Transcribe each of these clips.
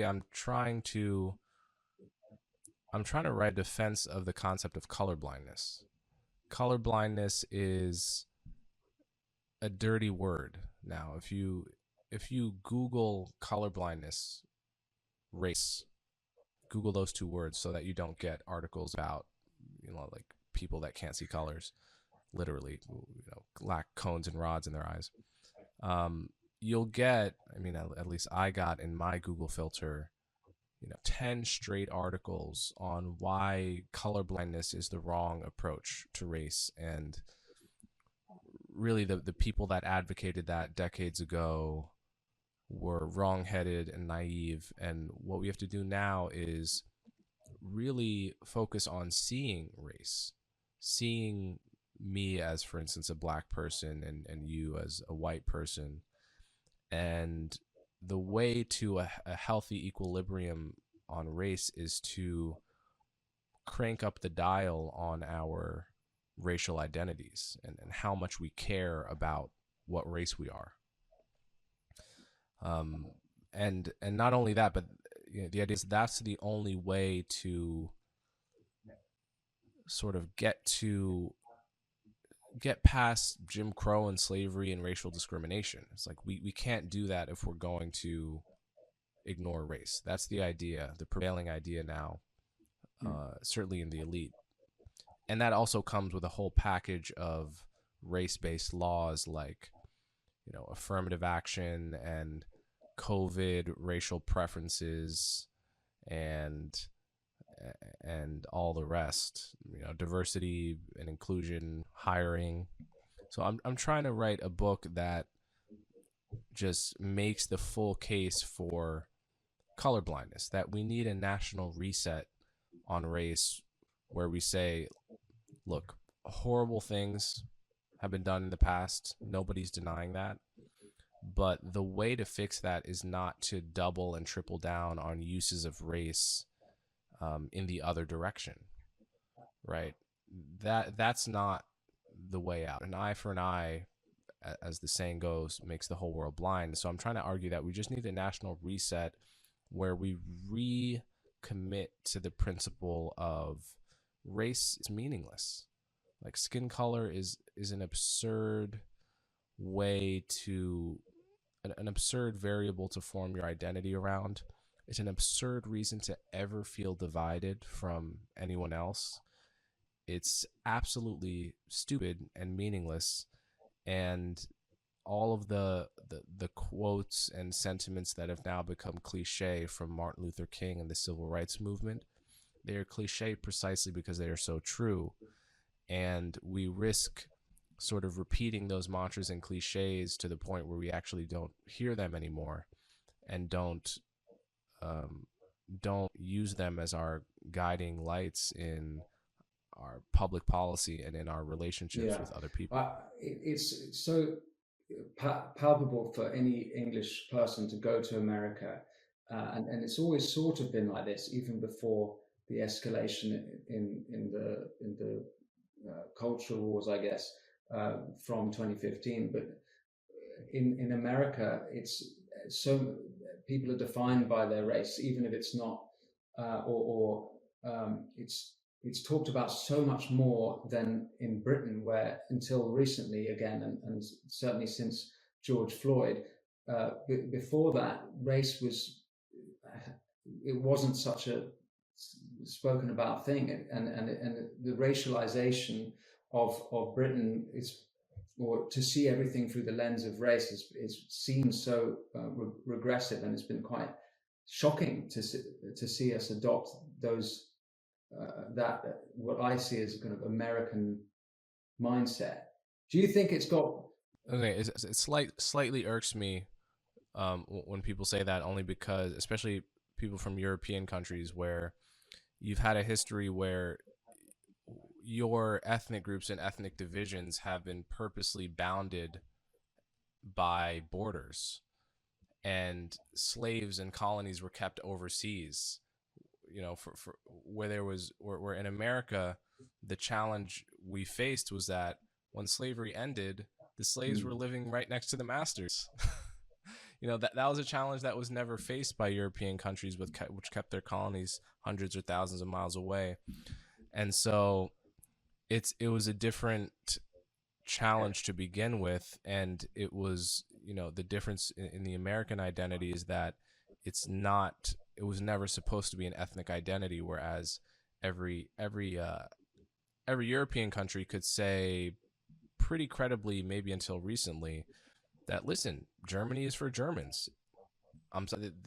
I'm trying to write defense of the concept of colorblindness. Colorblindness is a dirty word now. If you Google colorblindness, race, Google those two words so that you don't get articles about, like people that can't see colors, literally, lack cones and rods in their eyes. You'll get, at least I got in my Google filter, 10 straight articles on why colorblindness is the wrong approach to race. And really, the people that advocated that decades ago were wrong-headed and naive. And what we have to do now is really focus on seeing race, seeing me as, for instance, a black person, and you as a white person. And the way to a healthy equilibrium on race is to crank up the dial on our racial identities and how much we care about what race we are. And not only that, but the idea is that's the only way to sort of get past Jim Crow and slavery and racial discrimination. It's like we can't do that if we're going to ignore race. That's the idea, the prevailing idea now, certainly in the elite. And that also comes with a whole package of race-based laws like, affirmative action and COVID racial preferences and all the rest, diversity and inclusion, hiring. So I'm trying to write a book that just makes the full case for colorblindness, that we need a national reset on race where we say, look, horrible things have been done in the past. Nobody's denying that. But the way to fix that is not to double and triple down on uses of race in the other direction, right? That's not the way out. An eye for an eye, as the saying goes, makes the whole world blind. So I'm trying to argue that we just need a national reset where we recommit to the principle of race is meaningless. Like skin color is an absurd way to an absurd variable to form your identity around. It's an absurd reason to ever feel divided from anyone else. It's absolutely stupid and meaningless. And all of the quotes and sentiments that have now become cliche from Martin Luther King and the civil rights movement, they are cliche precisely because they are so true. And we risk sort of repeating those mantras and cliches to the point where we actually don't hear them anymore and don't use them as our guiding lights in our public policy and in our relationships with other people. It's so palpable for any English person to go to America, and it's always sort of been like this, even before the escalation in the cultural wars, I guess, from 2015. But in America, it's so people are defined by their race, even if it's not, it's talked about so much more than in Britain, where until recently, again, and certainly since George Floyd, before that, race it wasn't such a spoken about thing, and the racialization of Britain is, or to see everything through the lens of race is seems so regressive, and it's been quite shocking to see us adopt those that what I see as a kind of American mindset. Do you think it's got? Okay, it slightly irks me when people say that, only because, especially people from European countries, where you've had a history where your ethnic groups and ethnic divisions have been purposely bounded by borders, and slaves and colonies were kept overseas. For where in America, the challenge we faced was that when slavery ended, the slaves were living right next to the masters. that was a challenge that was never faced by European countries which kept their colonies hundreds or thousands of miles away. And so it was a different challenge to begin with, and it was, the difference in the American identity is that it was never supposed to be an ethnic identity, whereas every European country could say pretty credibly, maybe until recently, that, listen, Germany is for Germans.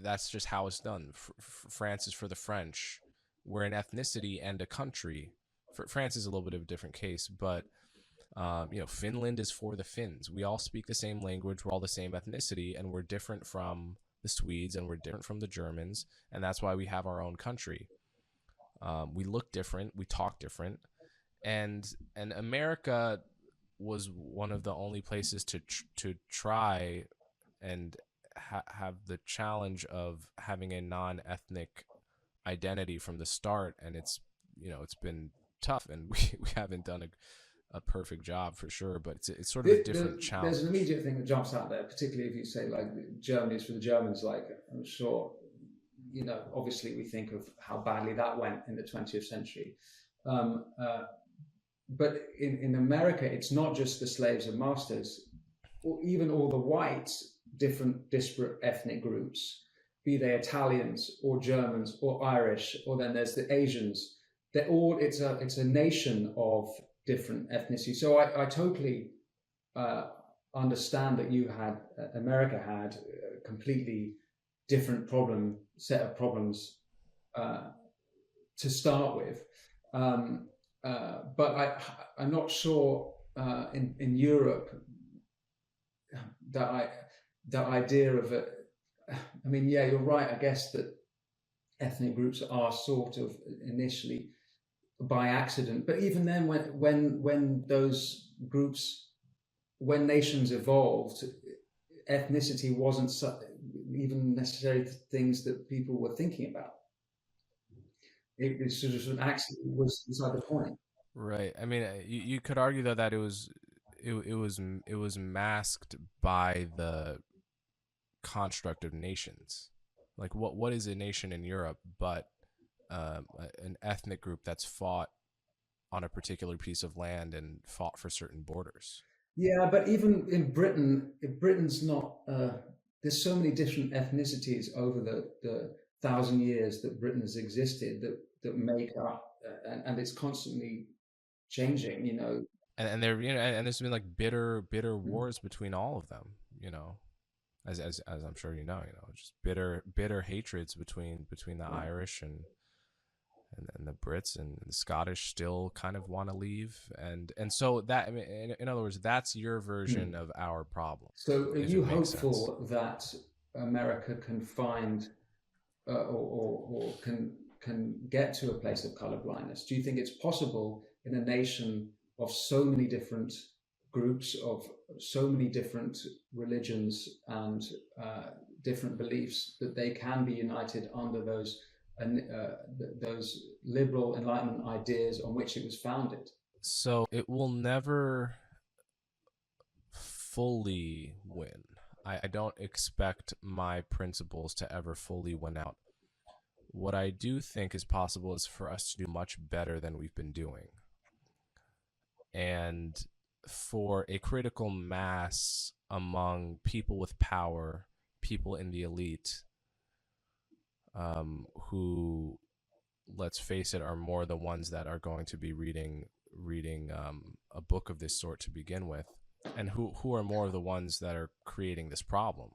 That's just how it's done. France is for the French. We're an ethnicity and a country. France is a little bit of a different case, but Finland is for the Finns. We all speak the same language. We're all the same ethnicity, and we're different from the Swedes, and we're different from the Germans, and that's why we have our own country. We look different. We talk different, and America was one of the only places to try and have the challenge of having a non-ethnic identity from the start, and it's been tough, and we haven't done a perfect job for sure, but it's sort of a different challenge. There's an immediate thing that jumps out there, particularly if you say like Germany is for the Germans. Like, I'm sure, obviously we think of how badly that went in the 20th century. But in America, it's not just the slaves and masters, or even all the white, different disparate ethnic groups, be they Italians or Germans or Irish, or then there's the Asians. They're all, it's a nation of different ethnicities. So I totally understand that America had a completely different set of problems to start with. But I'm not sure in Europe that idea of it. I mean, yeah, you're right. I guess that ethnic groups are sort of initially by accident, but even then, when those groups, when nations evolved, ethnicity wasn't even necessarily things that people were thinking about. It sort of an accident was beside the point. Right. I mean, you could argue though that it was masked by the construct of nations. Like, what is a nation in Europe but an ethnic group that's fought on a particular piece of land and fought for certain borders? Yeah, but even in Britain's not. There's so many different ethnicities over the 1,000 years that Britain has existed that make up, and it's constantly changing. And there, and there's been like bitter wars between all of them. As I'm sure just bitter hatreds between the Irish and the Brits, and the Scottish still kind of want to leave, and so that, I mean, in other words, that's your version of our problem. So are you hopeful that America can find or can get to a place of colorblindness? Do you think it's possible in a nation of so many different groups, of so many different religions and different beliefs, that they can be united under those liberal Enlightenment ideas on which it was founded? So it will never fully win. I don't expect my principles to ever fully win out. What I do think is possible is for us to do much better than we've been doing. And for a critical mass among people with power, people in the elite, who, let's face it, are more the ones that are going to be reading a book of this sort to begin with, and who are more of the ones that are creating this problem,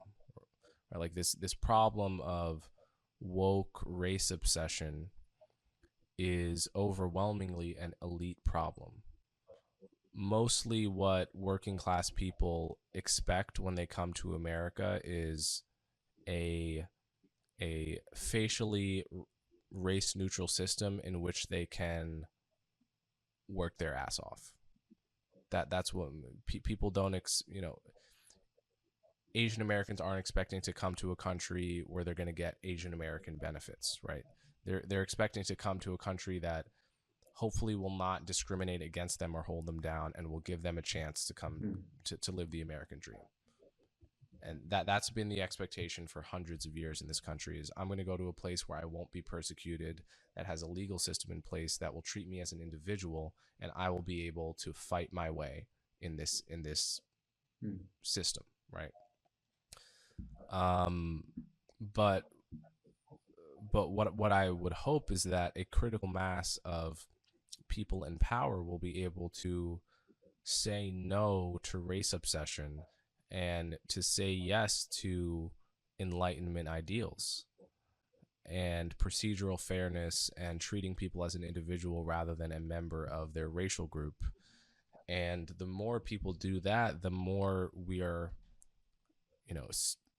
right? Like this problem of woke race obsession is overwhelmingly an elite problem. Mostly what working class people expect when they come to America is a facially race neutral system in which they can work their ass off. That's what people don't Asian Americans aren't expecting to come to a country where they're going to get Asian American benefits, right? They're expecting to come to a country that hopefully will not discriminate against them or hold them down, and will give them a chance to come to live the American dream. And that's been the expectation for hundreds of years in this country, is I'm going to go to a place where I won't be persecuted, that has a legal system in place that will treat me as an individual, and I will be able to fight my way in this system, right? But what I would hope is that a critical mass of people in power will be able to say no to race obsession and to say yes to Enlightenment ideals and procedural fairness and treating people as an individual rather than a member of their racial group. And the more people do that, the more we are,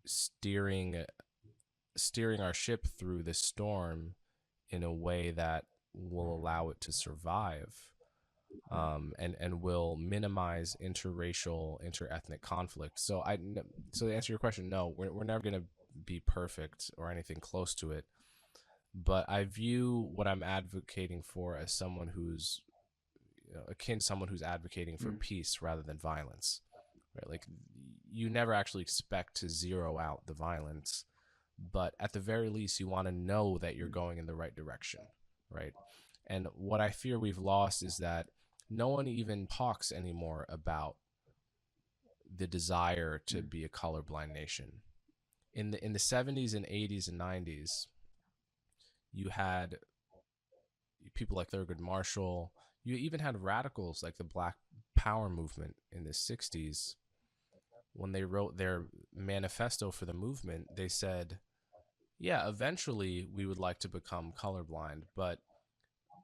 steering our ship through this storm in a way that will allow it to survive, and will minimize interracial, interethnic conflict. So to answer your question, no, we're never going to be perfect or anything close to it. But I view what I'm advocating for as someone who's akin to someone who's advocating for peace rather than violence. Right? Like, you never actually expect to zero out the violence, but at the very least, you want to know that you're going in the right direction, right? And what I fear we've lost is that no one even talks anymore about the desire to be a colorblind nation. In the 70s and 80s and 90s, you had people like Thurgood Marshall. You even had radicals like the Black Power movement in the 60s. When they wrote their manifesto for the movement, they said, yeah, eventually we would like to become colorblind, but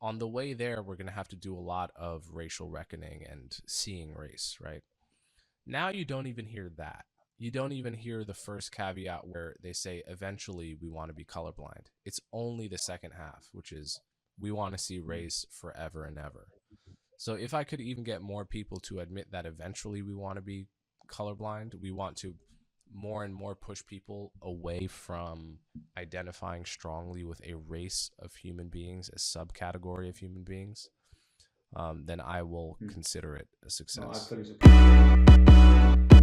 on the way there, we're going to have to do a lot of racial reckoning and seeing race, right? Now you don't even hear that. You don't even hear the first caveat where they say, eventually we want to be colorblind. It's only the second half, which is, we want to see race forever and ever. So if I could even get more people to admit that eventually we want to be colorblind, we want to more and more push people away from identifying strongly with a race of human beings, a subcategory of human beings, then I will consider it a success. No, I fully support.